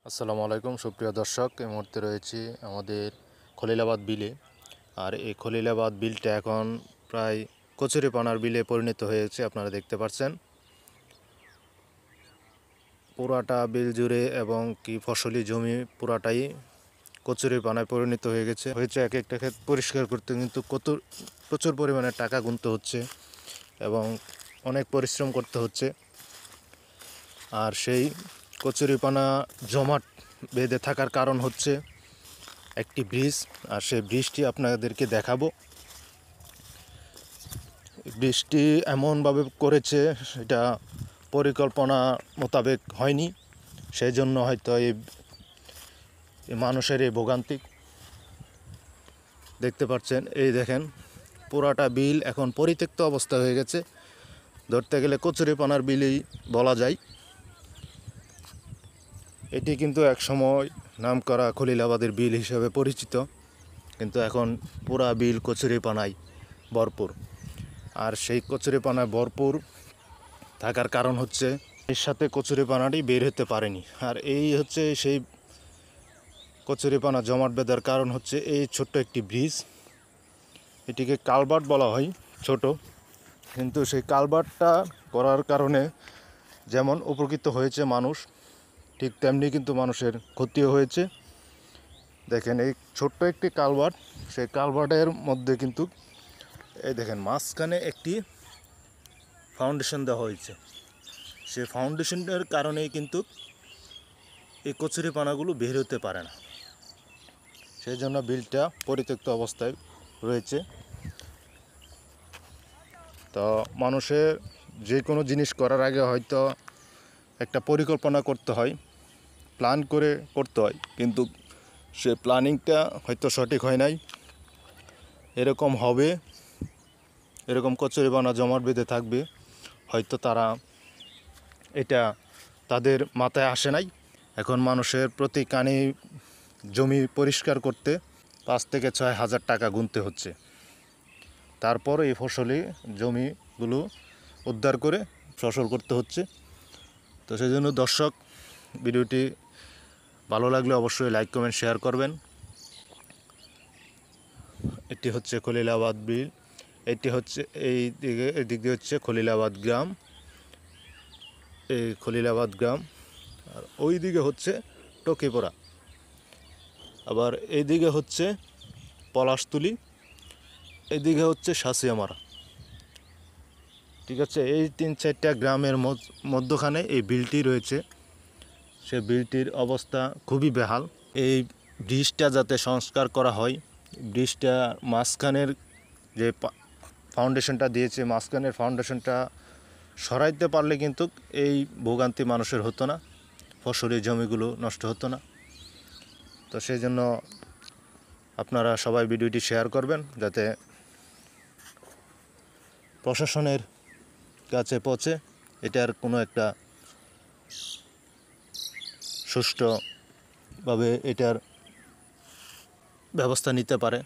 আসসালামু আলাইকুম সুপ্রিয় দর্শক, এই মুহূর্তে রয়েছি আমাদের খলিলাবাদ বিলে। আর এই খলিলাবাদ বিলটা এখন প্রায় কচুরিপানার বিলে পরিণত হয়েছে। আপনারা দেখতে পাচ্ছেন পুরাটা বিল জুড়ে এবং কি ফসলি জমি পুরাটাই কচুরিপানায় পরিণত হয়েছে। এক একটা ক্ষেত পরিষ্কার করতে কিন্তু প্রচুর পরিমাণে টাকা গুনতে হচ্ছে এবং অনেক পরিশ্রম করতে হচ্ছে। আর সেই কচুরিপানা জমাট বেঁধে থাকার কারণ হচ্ছে একটি ব্রিজ। আর সেই ব্রিজটি আপনাদেরকে দেখাবো। ব্রিজটি এমনভাবে করেছে সেটা পরিকল্পনা মোতাবেক হয়নি, সেই জন্য হয়তো এই মানুষের এই ভোগান্তি দেখতে পাচ্ছেন। এই দেখেন পুরাটা বিল এখন পরিত্যক্ত অবস্থা হয়ে গেছে, ধরতে গেলে কচুরিপানার বিলই বলা যায়। এটি কিন্তু এক সময় নামকরা খলিলাবাদের বিল হিসেবে পরিচিত, কিন্তু এখন পুরা বিল কচুরিপানায় ভরপুর। আর সেই কচুরিপানায় ভরপুর থাকার কারণ হচ্ছে এর সাথে কচুরিপানাটি বের হতে পারেনি। আর এই হচ্ছে সেই কচুরিপানা জমাট বেঁধার কারণ হচ্ছে এই ছোট্ট একটি ব্রিজ। এটিকে কালভার্ট বলা হয়, ছোট, কিন্তু সেই কালভার্টটা করার কারণে যেমন উপকৃত হয়েছে মানুষ, ঠিক তেমনি কিন্তু মানুষের ক্ষতিও হয়েছে। দেখেন এই ছোট্ট একটি কালভার্ট, সেই কালভার্টের মধ্যে কিন্তু এই দেখেন মাঝখানে একটি ফাউন্ডেশন দেওয়া হয়েছে। সেই ফাউন্ডেশনের কারণেই কিন্তু এই কচুরিপানাগুলো বের হতে পারে না, সেই জন্য বিলটা পরিত্যক্ত অবস্থায় রয়েছে। তো মানুষের যে কোনো জিনিস করার আগে হয়তো একটা পরিকল্পনা করতে হয়, প্ল্যান করে করতে হয়, কিন্তু সে প্ল্যানিংটা হয়তো সঠিক হয় নাই। এরকম হবে, এরকম কচুরিপানা জমাট বেঁধে থাকবে, হয়তো তারা এটা তাদের মাথায় আসে নাই। এখন মানুষের প্রতি কানি জমি পরিষ্কার করতে 5 থেকে 6 হাজার টাকা গুনতে হচ্ছে, তারপর এই ফসলি জমিগুলো উদ্ধার করে ফসল করতে হচ্ছে। তো সেই জন্য দর্শক, ভিডিওটি ভালো লাগলে অবশ্যই লাইক কমেন্ট শেয়ার করবেন। এটি হচ্ছে খলিলাবাদ বিল, এটি হচ্ছে এদিক দিয়ে হচ্ছে খলিলাবাদ গ্রাম, এই খলিলাবাদ গ্রাম। আর ওই দিকে হচ্ছে টকিপোড়া, আবার এইদিকে হচ্ছে পলাশতুলি, এইদিকে হচ্ছে সাঁসিয়ামারা। ঠিক আছে, এই 3-4টা গ্রামের মধ্যখানে এই বিলটি রয়েছে। সে বিলটির অবস্থা খুবই বেহাল। এই ব্রিজটা যাতে সংস্কার করা হয়, ব্রিজটা মাঝখানের যে ফাউন্ডেশনটা দিয়েছে, মাঝখানের ফাউন্ডেশনটা সরাইতে পারলে কিন্তু এই ভোগান্তি মানুষের হতো না, ফসলি জমিগুলো নষ্ট হতো না। তো সেই জন্য আপনারা সবাই ভিডিওটি শেয়ার করবেন, যাতে প্রশাসনের কাছে পৌঁছে এটার কোনো একটা সুষ্ঠুভাবে এটার ব্যবস্থা নিতে পারে।